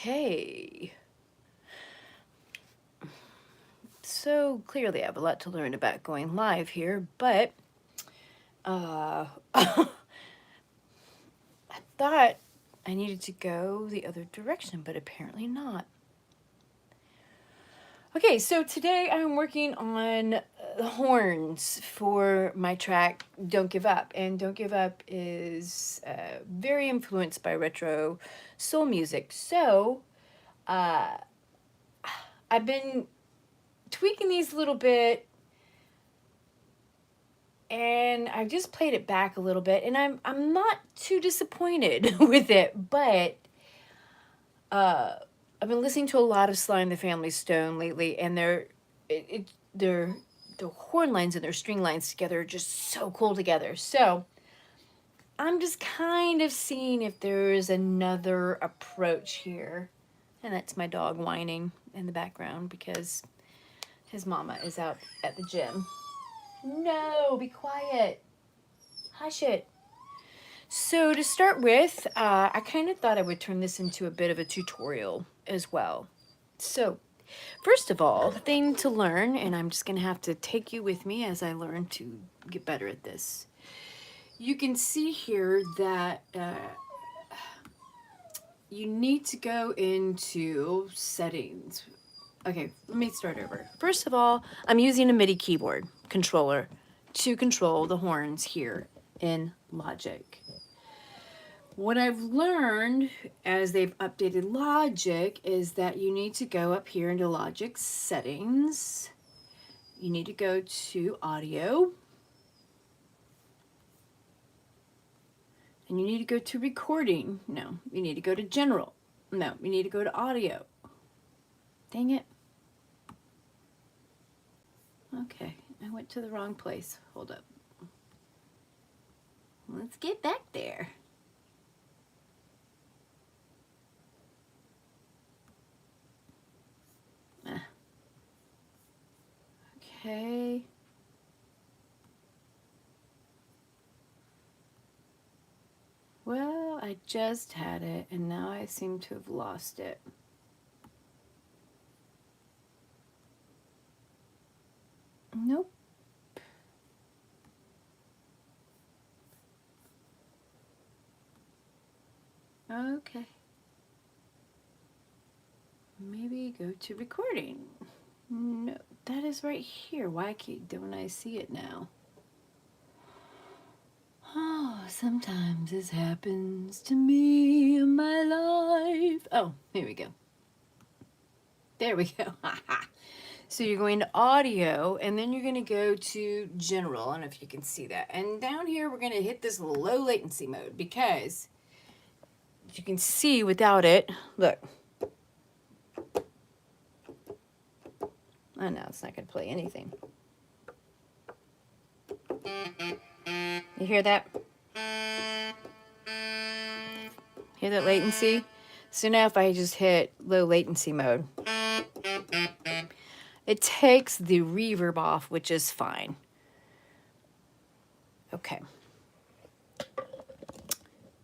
Okay. So clearly I have a lot to learn about going live here, but I thought I needed to go the other direction, but apparently not. Okay, so today I'm working on the horns for my track Don't Give Up. And Don't Give Up is very influenced by retro soul music. So I've been tweaking these a little bit, and I just played it back a little bit, and I'm not too disappointed with it, but I've been listening to a lot of Sly and the Family Stone lately, and their the horn lines and their string lines together are just so cool together. So I'm just kind of seeing if there's another approach here. And that's my dog whining in the background because his mama is out at the gym. No, be quiet. Hush it. So to start with, I kind of thought I would turn this into a bit of a tutorial as well. So first of all, the thing to learn, and I'm just going to have to take you with me as I learn to get better at this. You can see here that you need to go into settings. Okay, let me start over. First of all, I'm using a MIDI keyboard controller to control the horns here in Logic. What I've learned as they've updated Logic is that you need to go up here into Logic settings. You need to go to audio. And you need to go to recording. No, you need to go to general. No, you need to go to audio. Dang it. Okay, I went to the wrong place. Hold up. Let's get back there. Okay. Well, I just had it, and now I seem to have lost it. Nope. Okay. Maybe go to recording. No, that is right here. Why don't I see it now? Oh, sometimes this happens to me in my life. Oh, here we go. There we go. So you're going to audio, and then you're going to go to general. I don't know if you can see that. And down here, we're going to hit this low latency mode because you can see without it, look. Oh, no, it's not going to play anything. You hear that? Hear that latency? So now if I just hit low latency mode, it takes the reverb off, which is fine. Okay.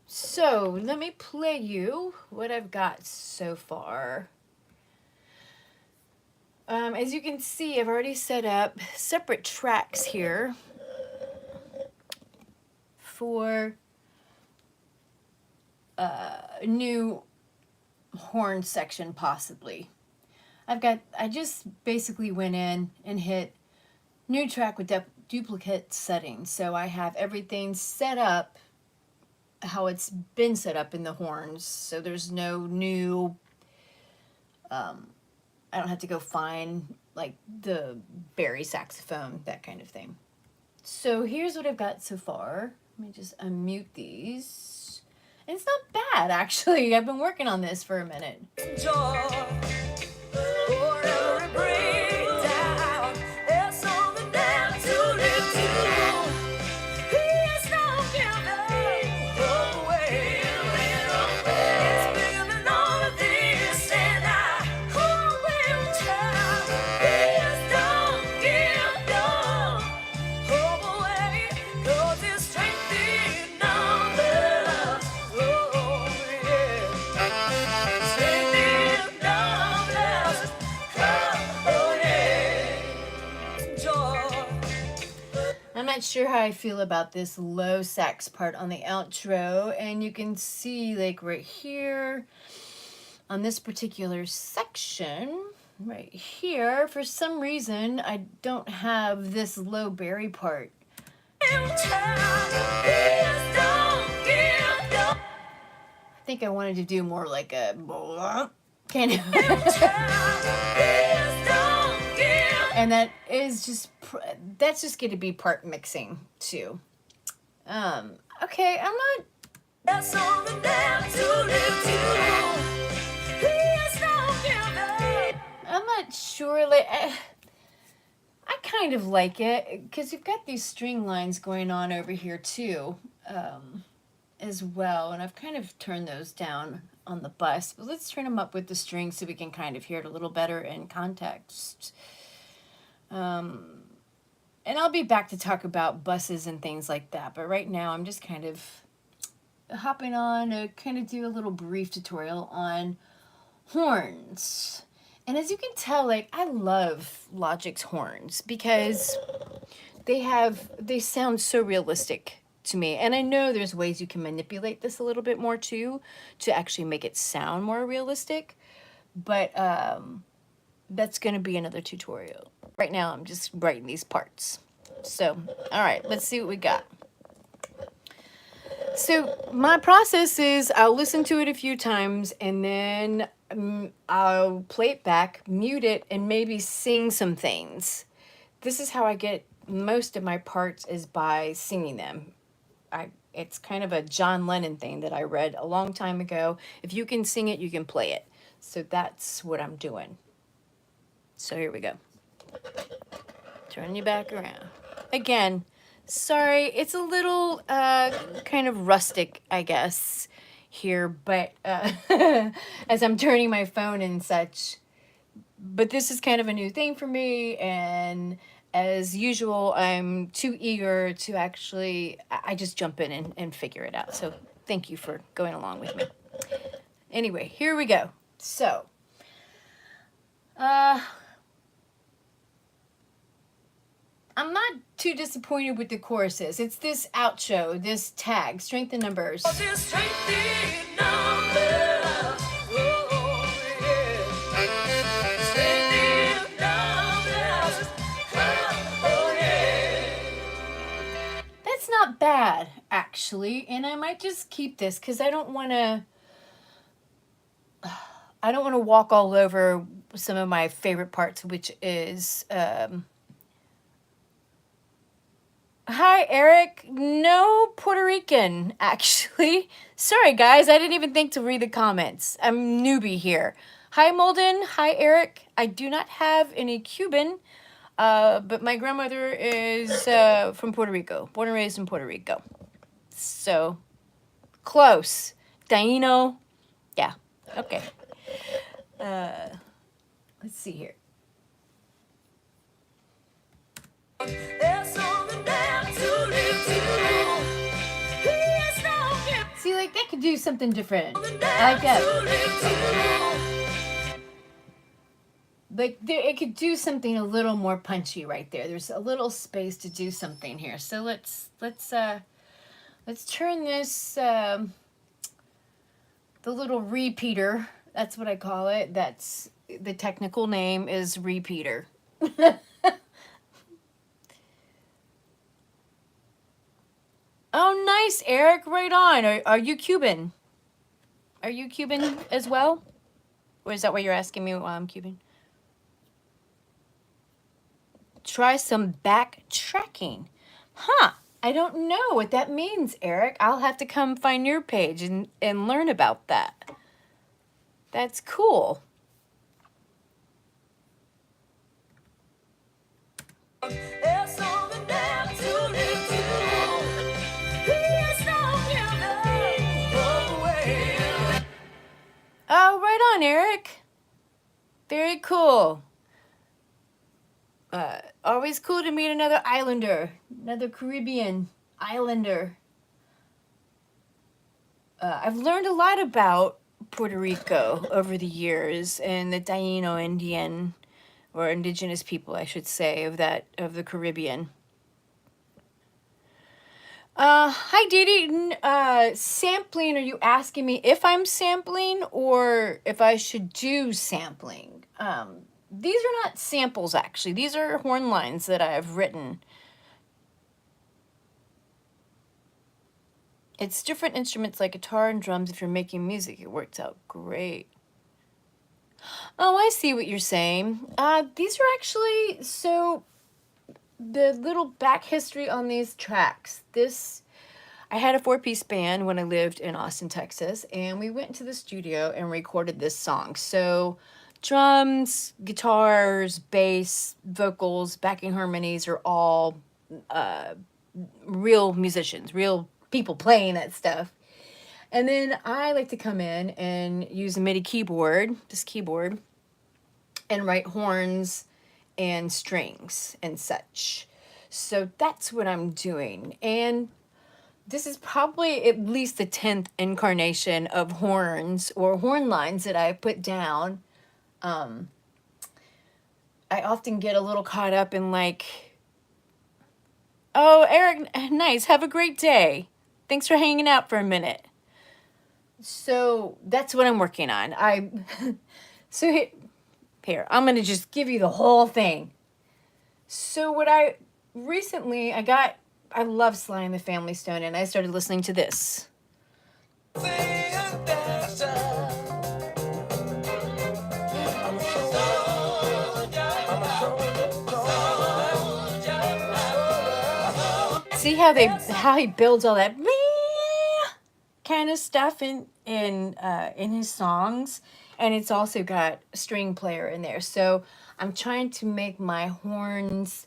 So let me play you what I've got so far. As you can see, I've already set up separate tracks here for a new horn section possibly. I just basically went in and hit new track with duplicate settings. So I have everything set up how it's been set up in the horns. So there's no new, I don't have to go find like the Barry saxophone, that kind of thing. So here's what I've got so far. Let me just unmute these. And it's not bad, actually. I've been working on this for a minute. sure how I feel about this low sax part on the outro, and you can see like right here on this particular section, right here, for some reason I don't have this low bari part. I think I wanted to do more like a kind of and that is just that's just going to be part mixing too. Okay, I'm not sure, like I kind of like it because you've got these string lines going on over here too, as well, and I've kind of turned those down on the bus, but let's turn them up with the strings so we can kind of hear it a little better in context. And I'll be back to talk about buses and things like that, but right now I'm just kind of hopping on to kind of do a little brief tutorial on horns. And as you can tell, like, I love Logic's horns because they sound so realistic to me. And I know there's ways you can manipulate this a little bit more too to actually make it sound more realistic, but that's going to be another tutorial. Right now I'm just writing these parts. So, all right, let's see what we got. So my process is I'll listen to it a few times and then I'll play it back, mute it, and maybe sing some things. This is how I get most of my parts, is by singing them. It's kind of a John Lennon thing that I read a long time ago. If you can sing it, you can play it. So that's what I'm doing. So here we go. Turn you back around. Again, sorry, it's a little kind of rustic, I guess, here, but as I'm turning my phone and such. But this is kind of a new thing for me, and as usual, I'm too eager to actually, I just jump in and figure it out. So thank you for going along with me. Anyway, here we go. So, I'm not too disappointed with the choruses. It's this outro, this tag, Strength in Numbers. That's not bad, actually, and I might just keep this because I don't want to walk all over some of my favorite parts, which is hi, Eric. No Puerto Rican, actually. Sorry, guys. I didn't even think to read the comments. I'm newbie here. Hi, Molden. Hi, Eric. I do not have any Cuban, but my grandmother is from Puerto Rico. Born and raised in Puerto Rico. So, close. Taino. Yeah. Okay. Let's see here. See, like, that could do something different. I like that. Like, it could do something a little more punchy right there. There's a little space to do something here. So let's turn this, the little repeater, that's what I call it. That's, the technical name is repeater. Oh, nice, Eric. Right on. Are you Cuban? Are you Cuban as well? Or is that what you're asking me while I'm Cuban? Try some backtracking. Huh. I don't know what that means, Eric. I'll have to come find your page and learn about that. That's cool. Oh, right on, Eric. Very cool. Always cool to meet another islander, another Caribbean islander. I've learned a lot about Puerto Rico over the years, and the Taino Indian, or indigenous people, I should say, of the Caribbean. Hi, Didi. Sampling, are you asking me if I'm sampling or if I should do sampling? These are not samples, actually. These are horn lines that I've written. It's different instruments like guitar and drums. If you're making music, it works out great. Oh, I see what you're saying. These are actually, so the little back history on these tracks. I had a 4-piece band when I lived in Austin, Texas, and we went to the studio and recorded this song. So drums, guitars, bass, vocals, backing harmonies are all uh, real musicians, real people playing that stuff. And then I like to come in and use a MIDI keyboard, this keyboard, and write horns and strings and such. So that's what I'm doing. And this is probably at least the 10th incarnation of horns or horn lines that I put down. Um, I often get a little caught up in like, oh, Eric, nice, have a great day. Thanks for hanging out for a minute. So that's what I'm working on. So here, I'm gonna just give you the whole thing. So what recently I love Sly and the Family Stone, and I started listening to this. See how he builds all that kind of stuff in his songs, and it's also got a string player in there. So I'm trying to make my horns.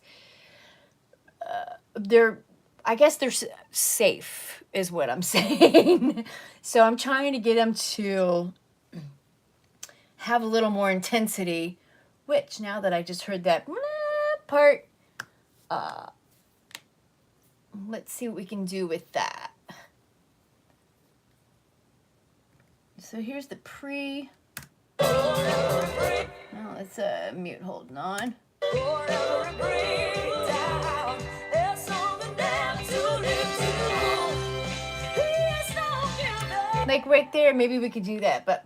They're, I guess they're safe, is what I'm saying. So I'm trying to get them to have a little more intensity. Which now that I just heard that part, let's see what we can do with that. So here's the pre. Now let's mute holding on. Like right there, maybe we could do that, but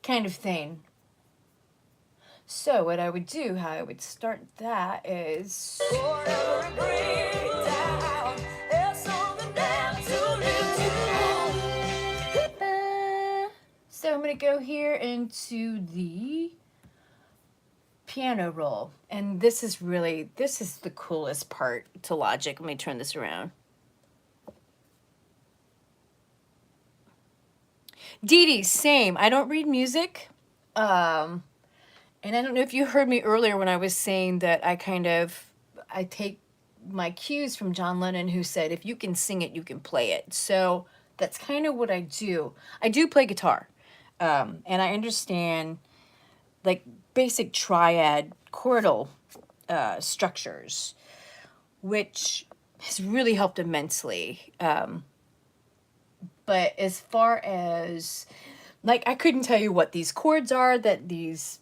kind of thing. So what I would do, how I would start that is. So I'm going to go here into the piano roll. And this is the coolest part to Logic. Let me turn this around. Dee Dee, same. I don't read music. And I don't know if you heard me earlier when I was saying that I take my cues from John Lennon, who said, if you can sing it, you can play it. So that's kind of what I do. I do play guitar. And I understand like basic triad chordal structures, which has really helped immensely. But as far as, like, I couldn't tell you what these chords are that these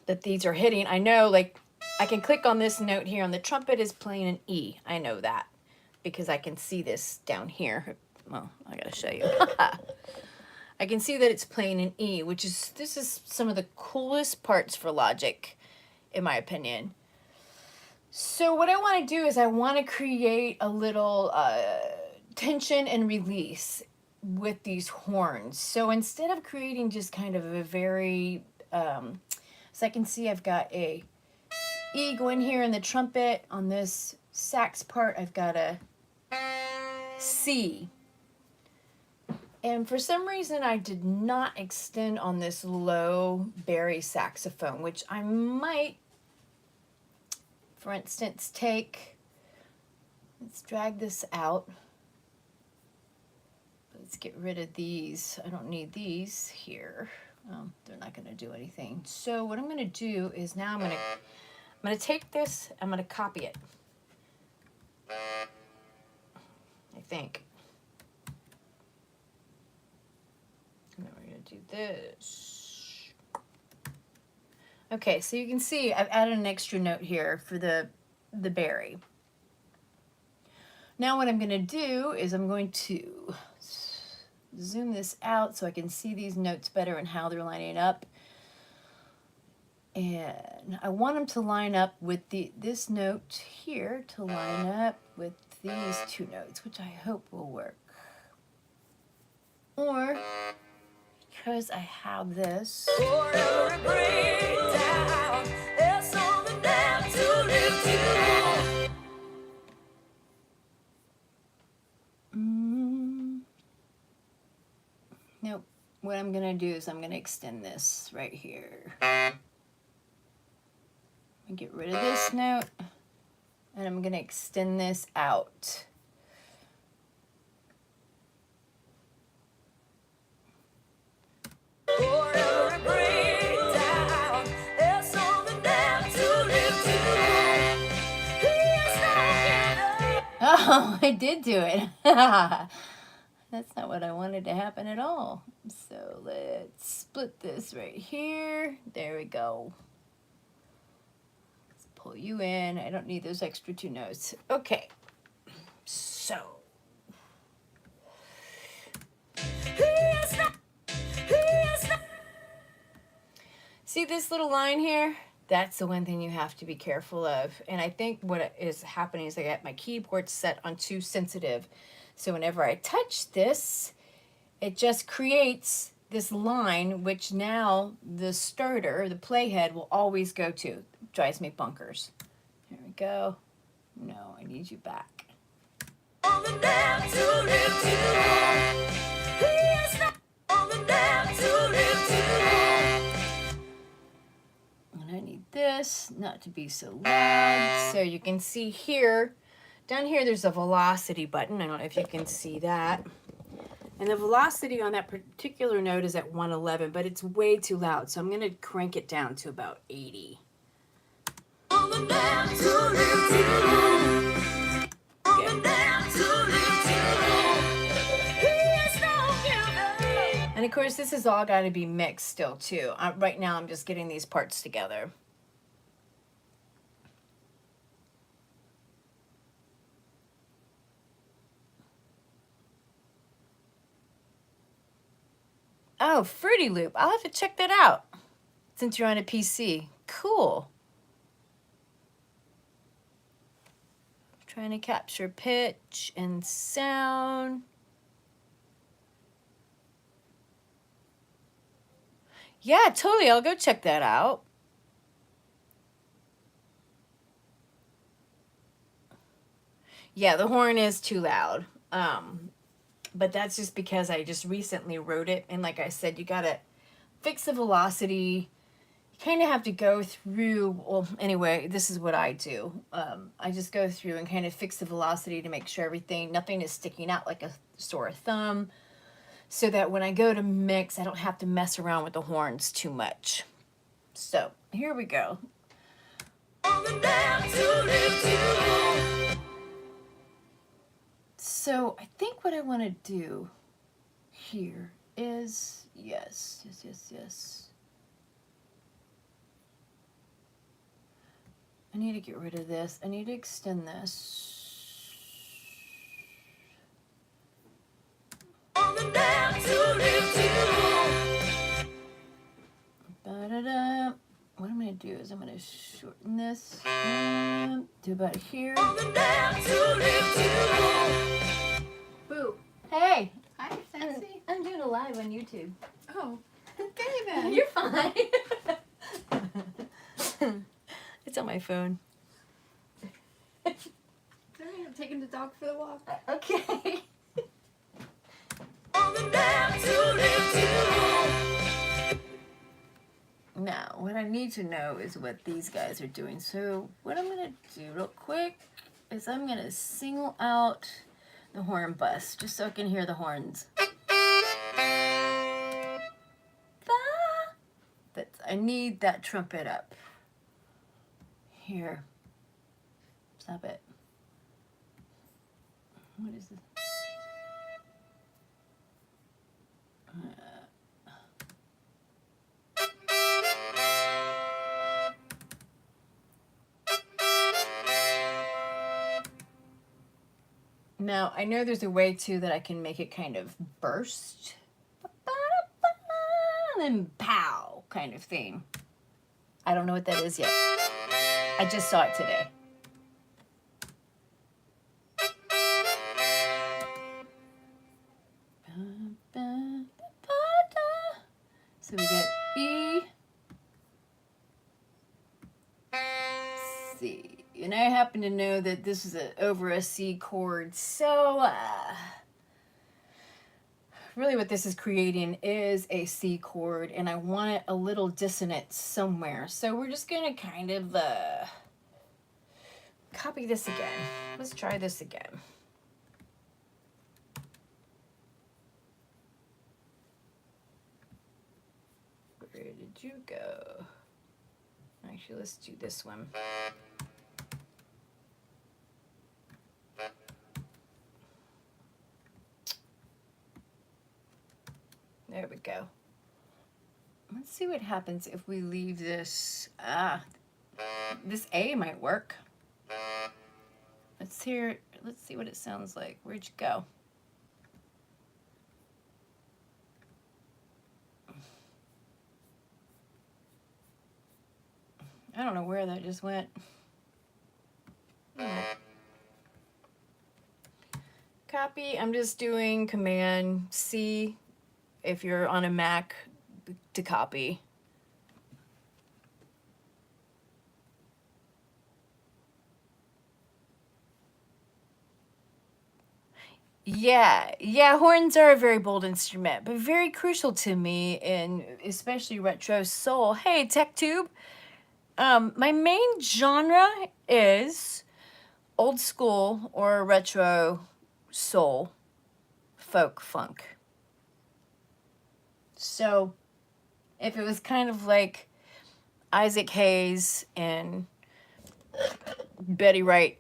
are hitting. I know, like, I can click on this note here on the trumpet is playing an E. I know that because I can see this down here. Well, I gotta show you. I can see that it's playing an E, this is some of the coolest parts for Logic, in my opinion. So what I want to do is I want to create a little tension and release with these horns. So instead of creating just kind of a very, so I can see I've got a E going here in the trumpet. On this sax part, I've got a C. And for some reason, I did not extend on this low bari saxophone, which I might, for instance, let's drag this out. Let's get rid of these. I don't need these here. They're not going to do anything. So what I'm going to do is now I'm going to take this, I'm going to copy it. I think. And then we're going to do this. Okay, so you can see I've added an extra note here for the the berry. Now what I'm going to do is I'm going to zoom this out so I can see these notes better and how they're lining up. And I want them to line up with this note here to line up with these two notes, which I hope will work. Or, because I have this. Nope. What I'm going to do is I'm going to extend this right here. And get rid of this note. And I'm going to extend this out. Oh, I did do it. That's not what I wanted to happen at all. So let's split this right here. There we go. Let's pull you in. I don't need those extra two notes. Okay. So. See this little line here? That's the one thing you have to be careful of. And I think what is happening is I got my keyboard set on too sensitive. So whenever I touch this, it just creates this line, which now the starter, the playhead, will always go to. It drives me bonkers. There we go. No, I need you back. And I need this not to be so loud. So you can see here, down here there's a velocity button. I don't know if you can see that. And the velocity on that particular note is at 111, but it's way too loud. So I'm going to crank it down to about 80. And of course, this is all got to be mixed still too. Right now, I'm just getting these parts together. Oh, Fruity Loop. I'll have to check that out since you're on a PC. Cool. Trying to capture pitch and sound. Yeah, totally. I'll go check that out. Yeah, the horn is too loud. But that's just because I just recently wrote it. And like I said, you got to fix the velocity. You kind of have to go through, well, anyway, this is what I do. I just go through and kind of fix the velocity to make sure nothing is sticking out like a sore thumb, so that when I go to mix, I don't have to mess around with the horns too much. So here we go. So I think what I want to do here is, yes. I need to get rid of this. I need to extend this. Ba-da-da. What I'm going to do is I'm going to shorten this to about here. Boo. Hey. Hi, Sexy. I'm doing a live on YouTube. Oh, okay then. You're fine. It's on my phone. Sorry, I'm taking the dog for the walk. Okay. Now, what I need to know is what these guys are doing. So what I'm going to do real quick is I'm going to single out the horn bus just so I can hear the horns. I need that trumpet up. Here. Stop it. What is this? Now, I know there's a way too that I can make it kind of burst. And then pow kind of thing. I don't know what that is yet. I just saw it today. So we get E, C. And I happen to know that this is over a C chord. So really what this is creating is a C chord, and I want it a little dissonant somewhere. So we're just going to kind of copy this again. Let's try this again. Where did you go? Actually, let's do this one. There we go. Let's see what happens if we leave this. This A might work. Let's see what it sounds like. Where'd you go? I don't know where that just went. Copy. I'm just doing Command C if you're on a Mac to copy. Yeah, horns are a very bold instrument, but very crucial to me, in especially retro soul. Hey, TechTube. My main genre is old school or retro soul, folk, funk. So if it was kind of like Isaac Hayes and Betty Wright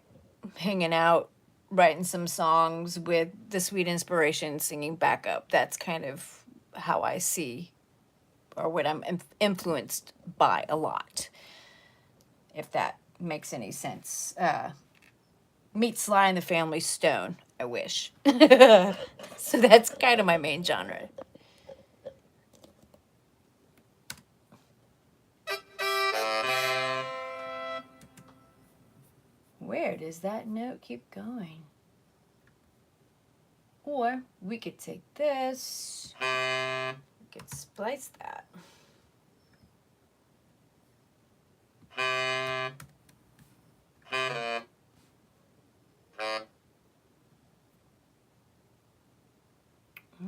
hanging out, writing some songs with the Sweet Inspiration singing backup, that's kind of how I see, or what I'm influenced by a lot, if that makes any sense. Meet Sly and the Family Stone, I wish. So that's kind of my main genre. Where does that note keep going? Or we could take this, we could splice that.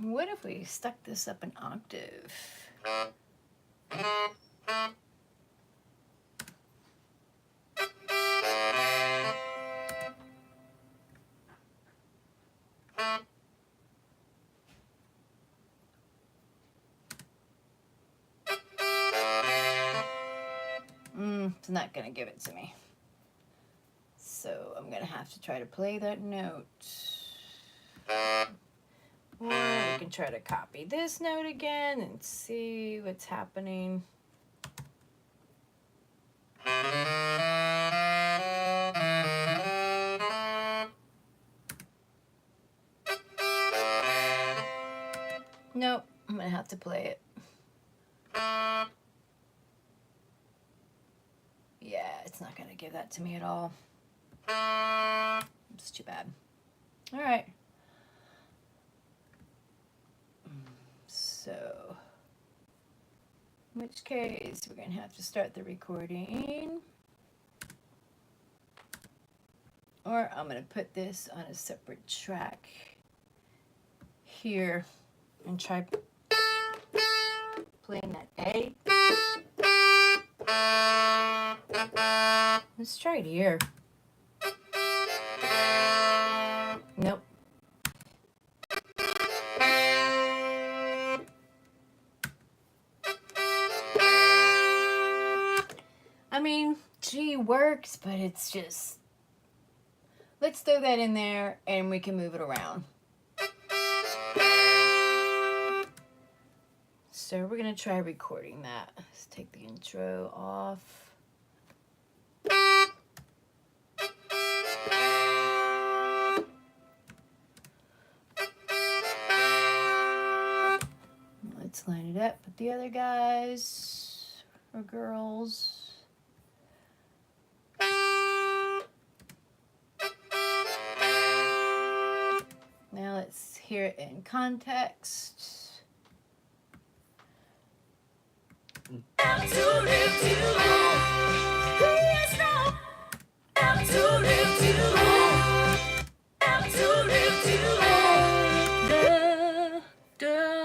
What if we stuck this up an octave? It's not gonna give it to me. So I'm gonna have to try to play that note. Or we can try to copy this note again and see what's happening. Nope, I'm gonna have to play it. Yeah, it's not gonna give that to me at all. It's too bad. All right. So, in which case, we're gonna have to start the recording. Or I'm gonna put this on a separate track here and try playing that A. Let's try it here. Nope. I mean, G works, but it's just... Let's throw that in there and we can move it around. So we're gonna try recording that. Let's take the intro off. Let's line it up with the other guys or girls. Now let's hear it in context.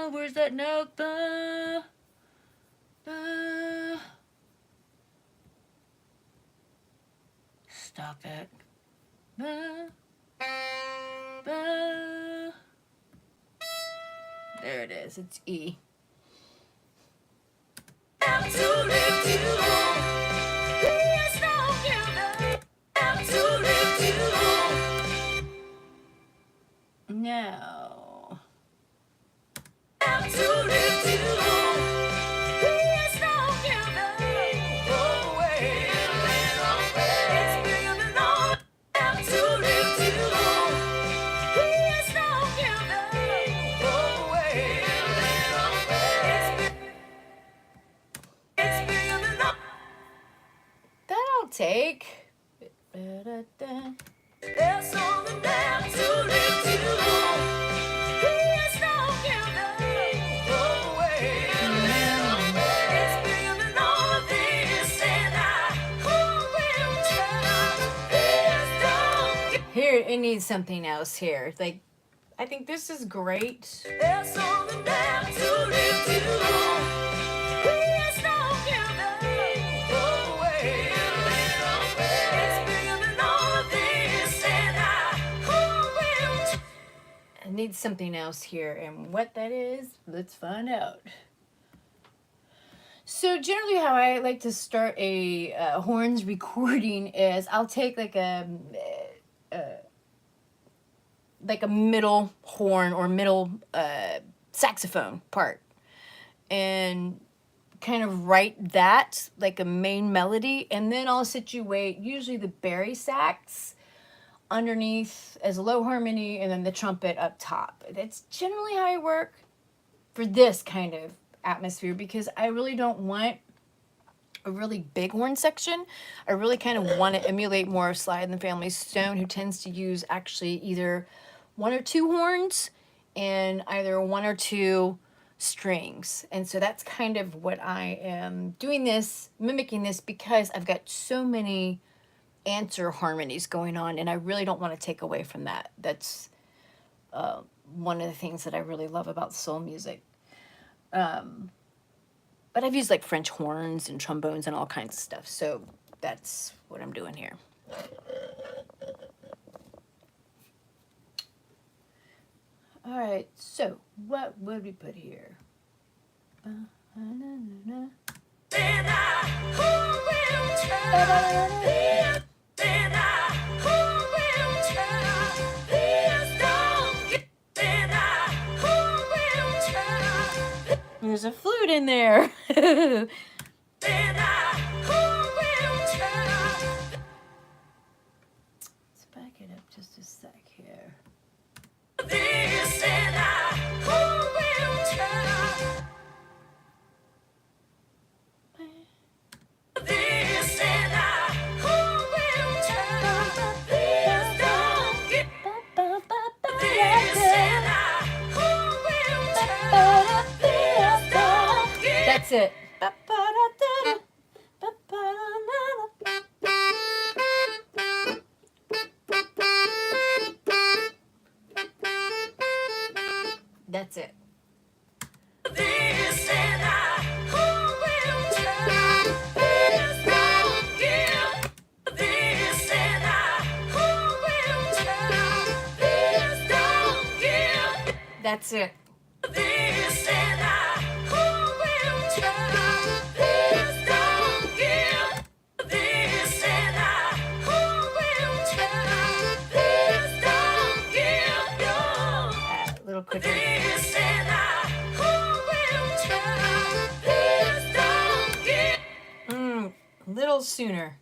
Where's that note? Stop it. There it is. It's E. No. That I'll take. Da-da-da. Here, it needs something else here. Like, I think this is great. It needs something else here, and what that is, let's find out. So generally how I like to start a horns recording is I'll take like a middle horn or middle saxophone part and kind of write that like a main melody, and then I'll situate usually the bari sax underneath as a low harmony and then the trumpet up top. That's generally how I work for this kind of atmosphere, because I really don't want a really big horn section. I really kind of want to emulate more of Sly and the Family Stone, who tends to use actually either one or two horns and either one or two strings. And so that's kind of what I am doing this, mimicking this, because I've got so many answer harmonies going on, and I really don't want to take away from that. That's one of the things that I really love about soul music. But I've used like French horns and trombones and all kinds of stuff, so that's what I'm doing here. All right, so what would we put here? There's a flute in there. Let's back it up just a sec here. That's it. That's it. That's it. A little quicker. Little sooner.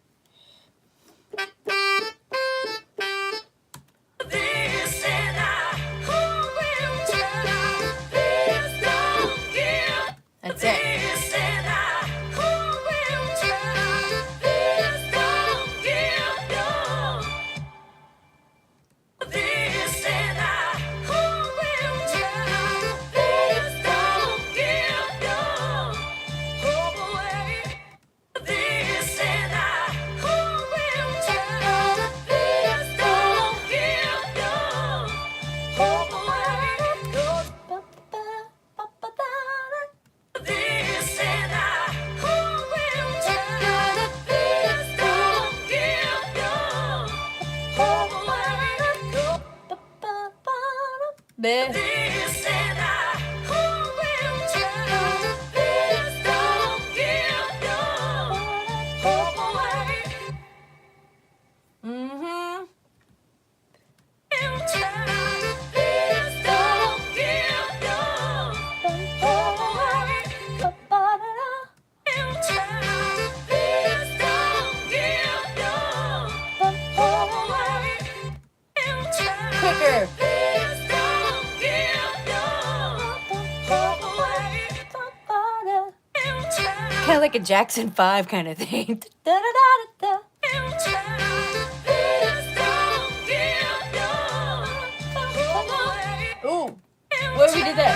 Bleh. Mm-hmm. Quicker. Kind of like a Jackson 5 kind of thing. Ooh, where we did that?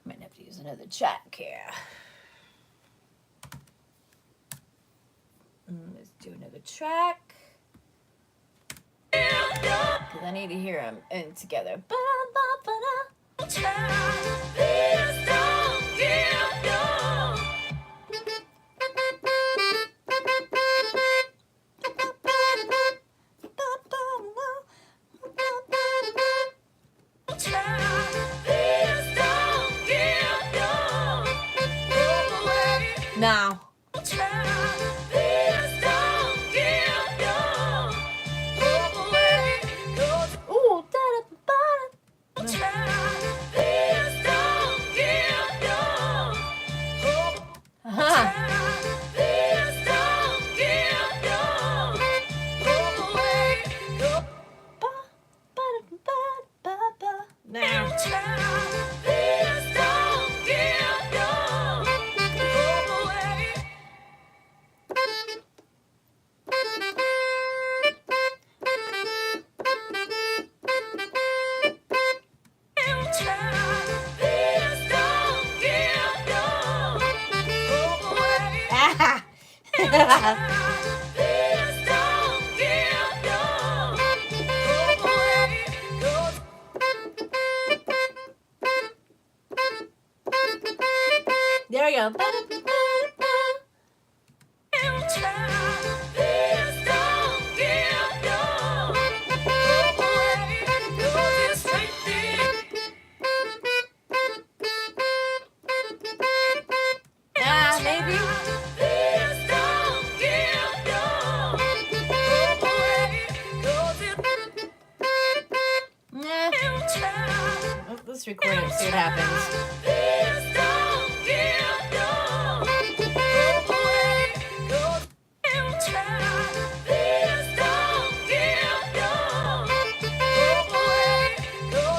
Might have to use another track here. Let's do another track. Because I need to hear them together. Now. Ooh, There we go. Maybe. Nah. Let's record it and see what happens.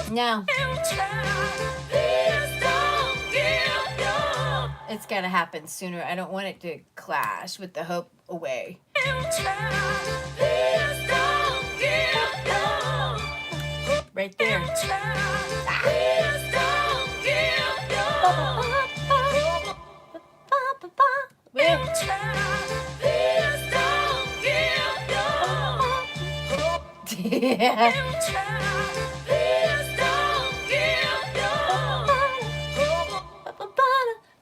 No. It's gotta happen sooner. I don't want it to clash with the Hope Away. Right there.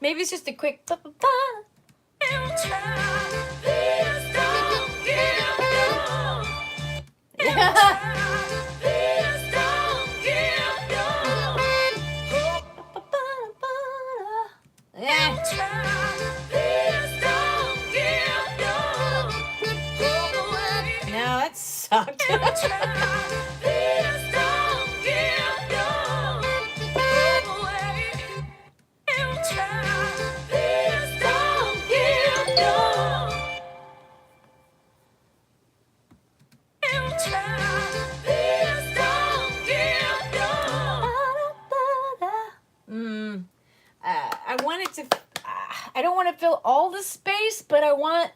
Maybe it's just a quick. No, that sucked. I want it to. I don't want to fill all the space, but I want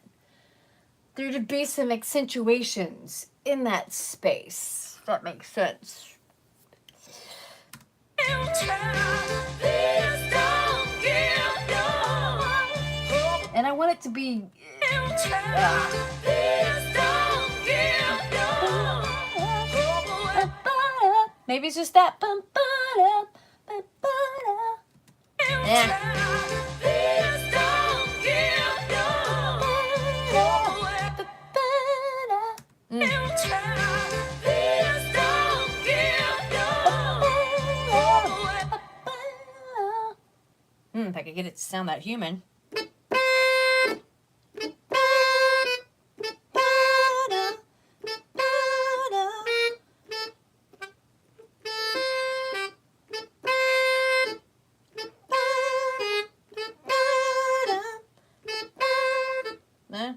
there to be some accentuations in that space. If that makes sense. And I want it to be. Maybe it's just that. If I could get it to sound that human. No?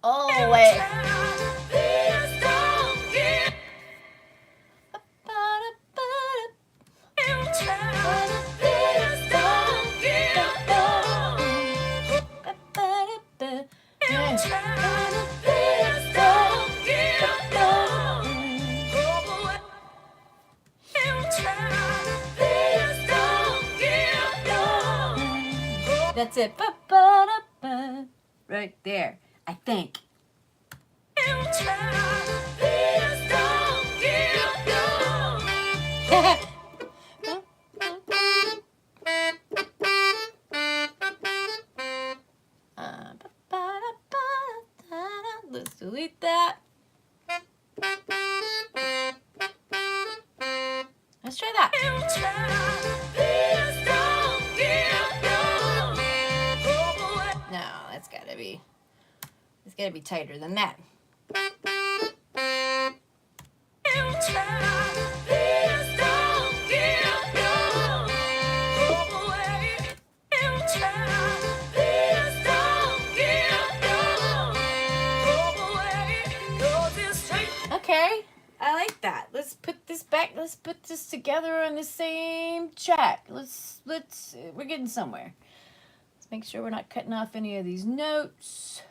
Oh, wait. That's it. Right there, I think. Let's delete that. Let's try that. No, that's gotta be. It's gotta be tighter than that. Okay, I like that. Let's put this back. Let's put this together on the same track. Let's. We're getting somewhere. Let's make sure we're not cutting off any of these notes.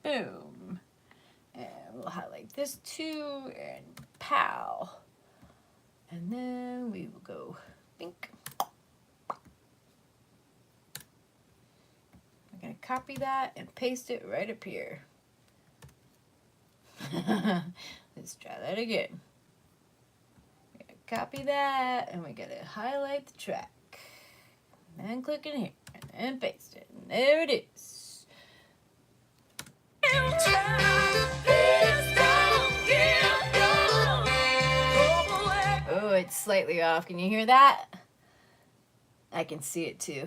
Boom. And we'll highlight this too, and pow. And then we will go bink. I'm gonna copy that and paste it right up here. Let's try that again. We're gonna copy that, and we gotta highlight the track. And then click in here, and then paste it. And there it is. Oh, it's slightly off. Can you hear that? I can see it too.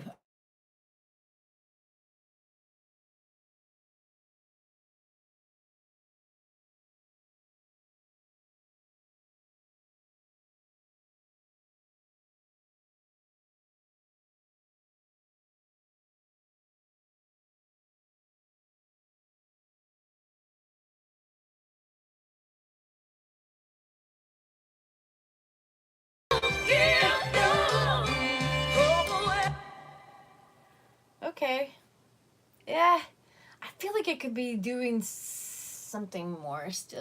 Okay. Yeah, I feel like it could be doing something more still.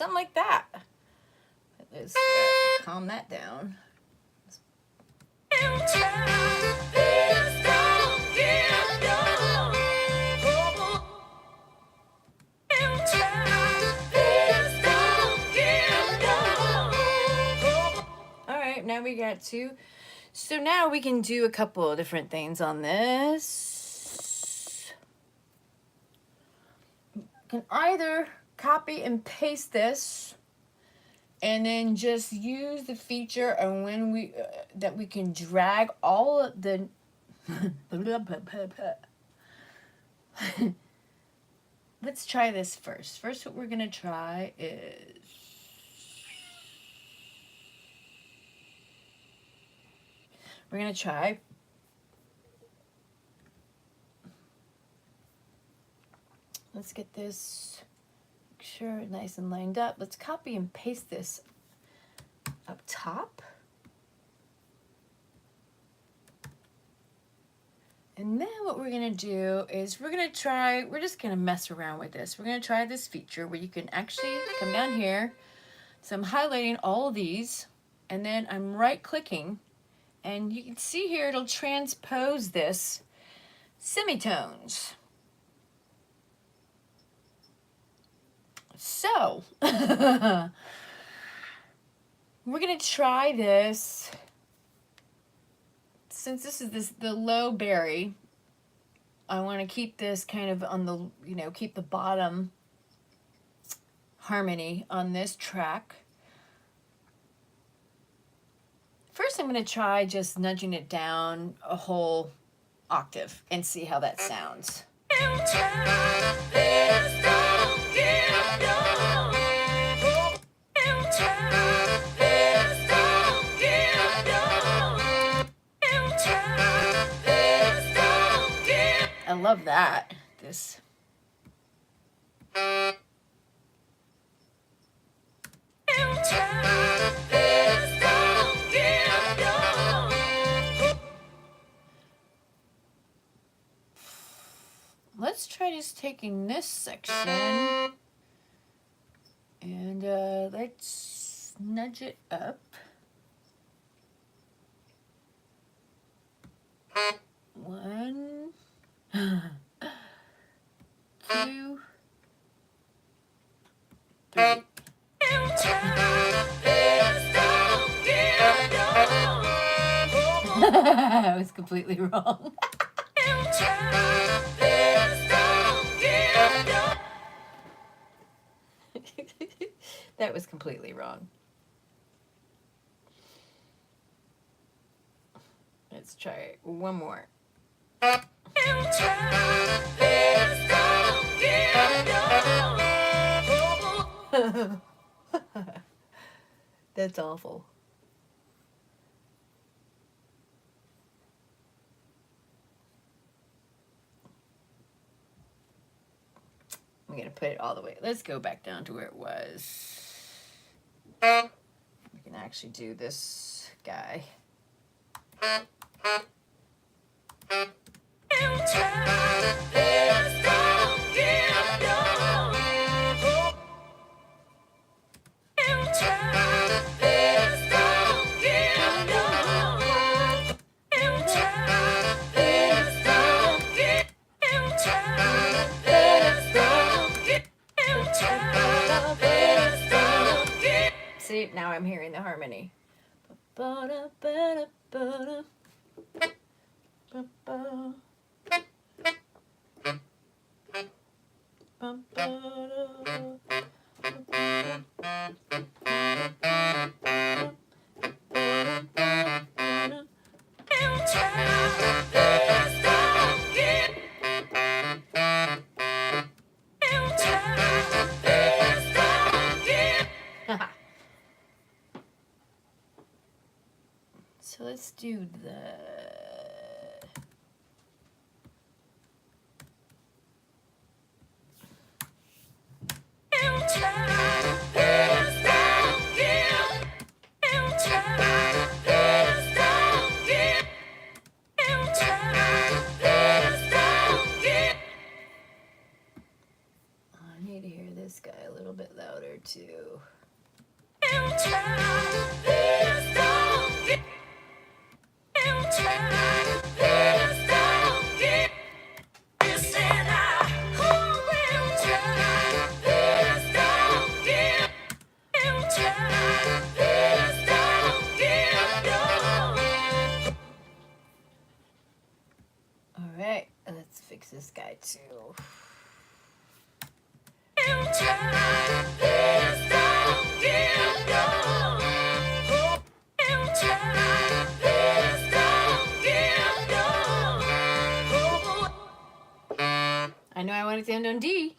something like that. Let's calm that down. All right, now we got two. So now we can do a couple of different things on this. You can either copy and paste this and then just use the feature and when we that we can drag all of the let's try this first. First, what we're gonna try is we're gonna try let's get this sure nice and lined up. Let's copy and paste this up top. And then what we're gonna do is we're just gonna mess around with this. We're gonna try this feature where you can actually come down here. So I'm highlighting all of these and then I'm right clicking and you can see here it'll transpose this semitones. So, we're gonna try this. Since this is the low berry, I want to keep this kind of on the, keep the bottom harmony on this track. First, I'm gonna try just nudging it down a whole octave and see how that sounds. I love that. This. Let's try just taking this section and let's nudge it up. One, 2, 3. I was completely wrong. That was completely wrong. Let's try it one more. That's awful. I'm gonna put it all the way. Let's go back down to where it was. We can actually do this guy. See, now I'm hearing the harmony. So let's do the I need to hear this guy a little little bit louder too. All right, let's fix this guy too. I know I want it to end on D.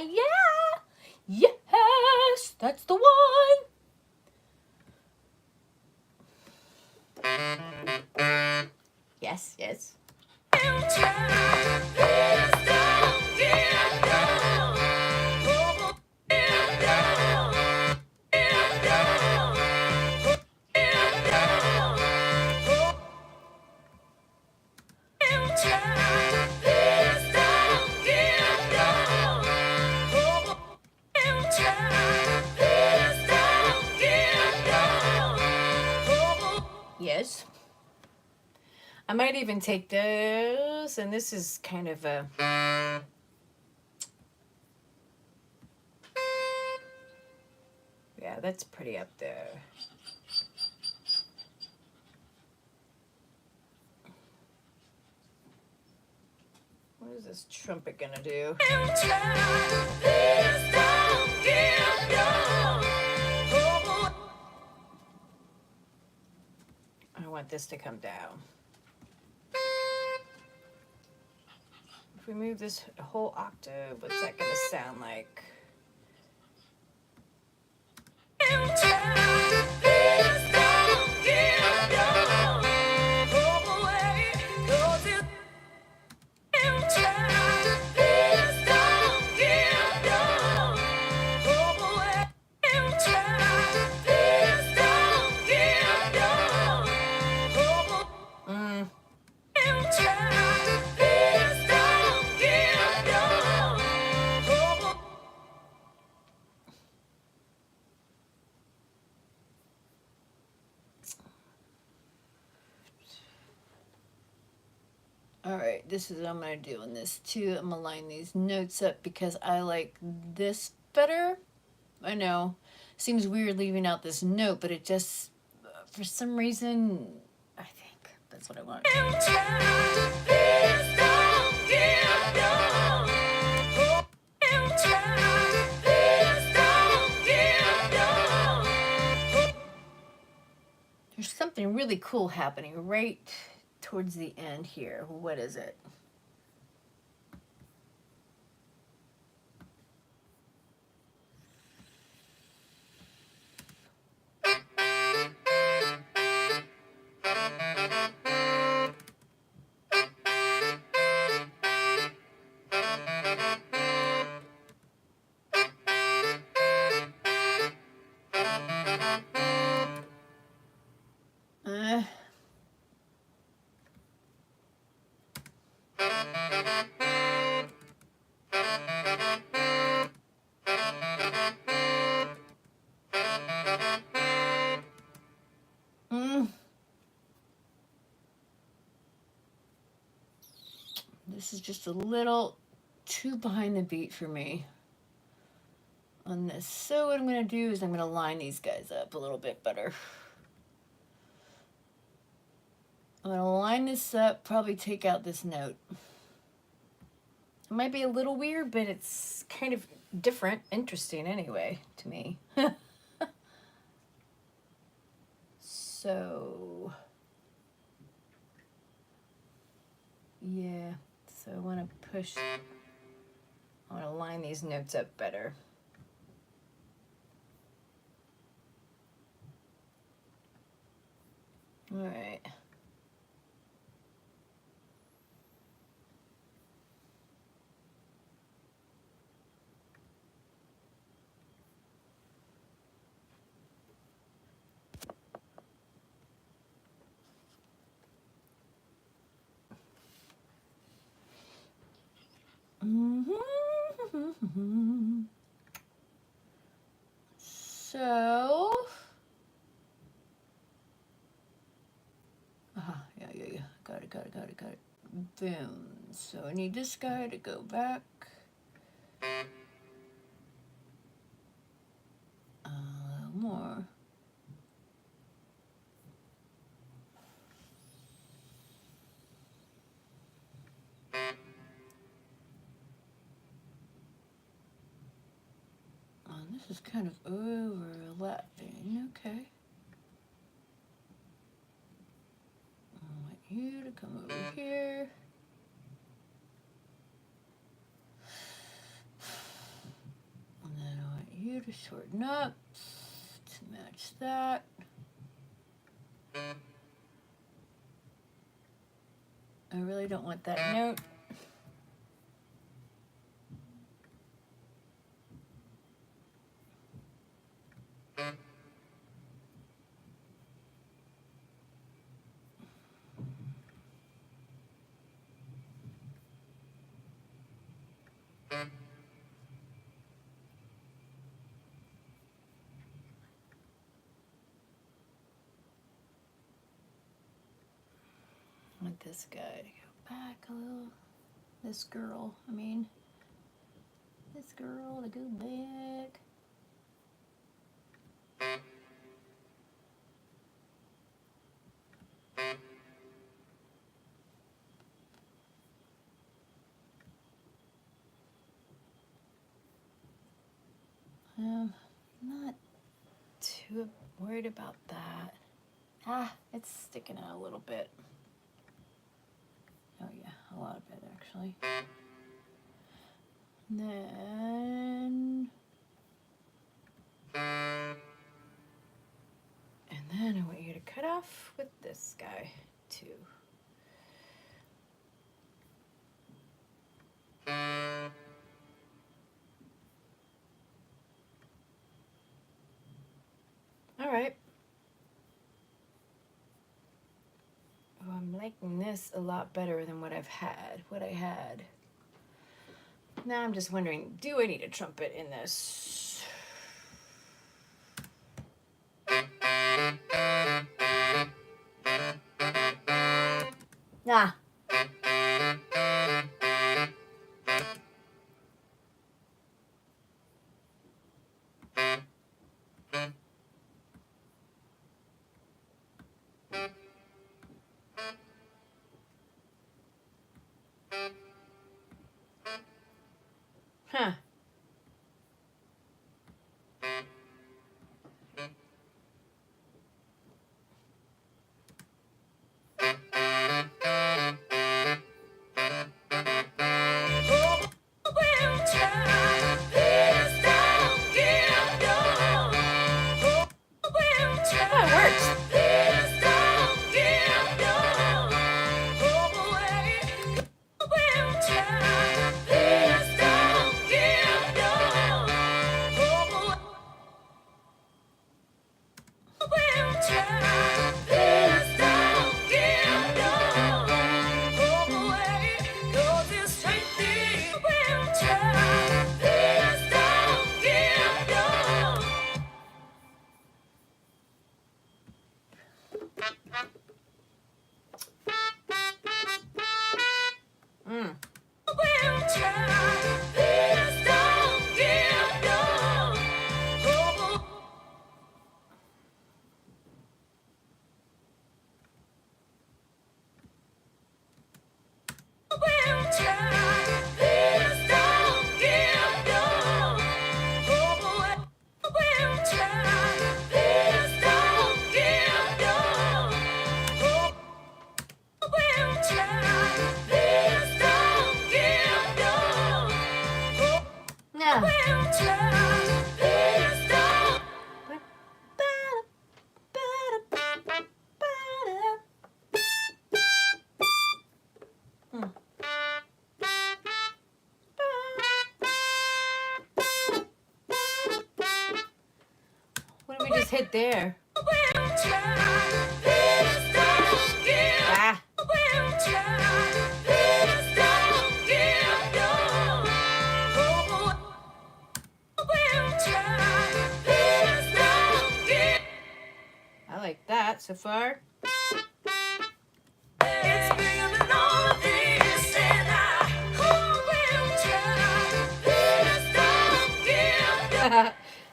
Yeah! Yes! That's the one! Yes, yes. Yes. I might even take this, and this is kind of a... Yeah, that's pretty up there. What is this trumpet gonna do? I want this to come down. If we move this whole octave, what's that gonna sound like? Alright, this is what I'm going to do in this too. I'm going to line these notes up because I like this better. I know, seems weird leaving out this note, but it just, for some reason, I think that's what I want. There's something really cool happening right towards the end here. What is it? This is just a little too behind the beat for me on this. So what I'm going to do is I'm going to line these guys up a little bit better. I'm going to line this up, probably take out this note. It might be a little weird, but it's kind of different, interesting anyway, to me. So, yeah. So I want to push, I want to line these notes up better. All right. So, yeah. Got it. Boom. So I need this guy to go back. A little more. This is kind of overlapping. Okay. I want you to come over here. And then I want you to shorten up to match that. I really don't want that note. I want this guy to go back a little. This girl to go back. Not too worried about that. It's sticking out a little bit. Oh yeah, a lot of it actually. And then I want you to cut off with this guy too. All right. Oh, I'm liking this a lot better than what I had. Now I'm just wondering, do I need a trumpet in this? Nah. Huh. What did we just hit there? Ah. like that so far.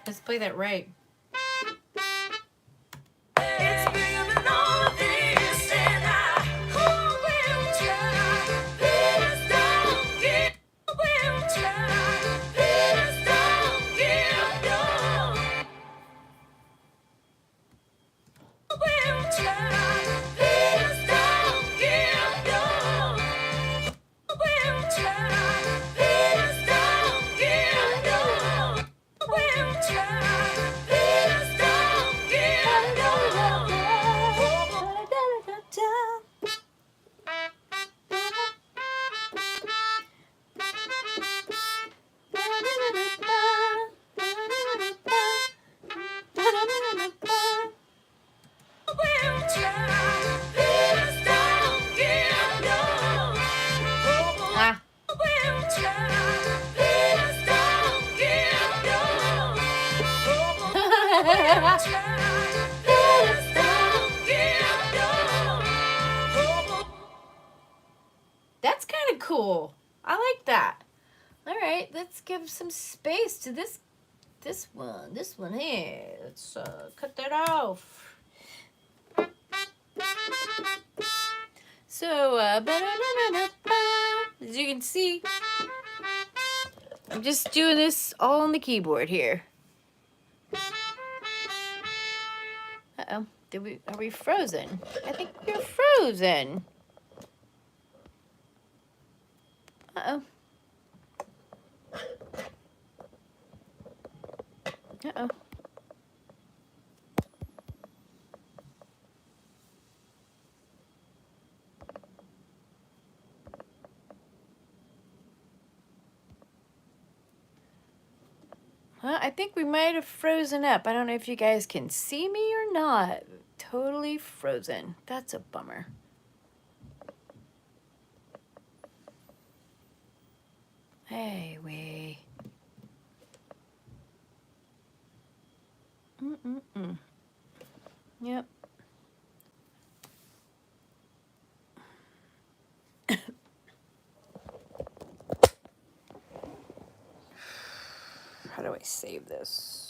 Let's play that right. That's kind of cool. I like that. All right, let's give some space to this one. This one here. Let's cut that off. So, as you can see, I'm just doing this all on the keyboard here. Uh-oh. Are we frozen? I think we're frozen. Uh-oh. Uh-oh. Well, I think we might have frozen up. I don't know if you guys can see me or not. Totally frozen. That's a bummer. Hey, we. Yep. How do I save this?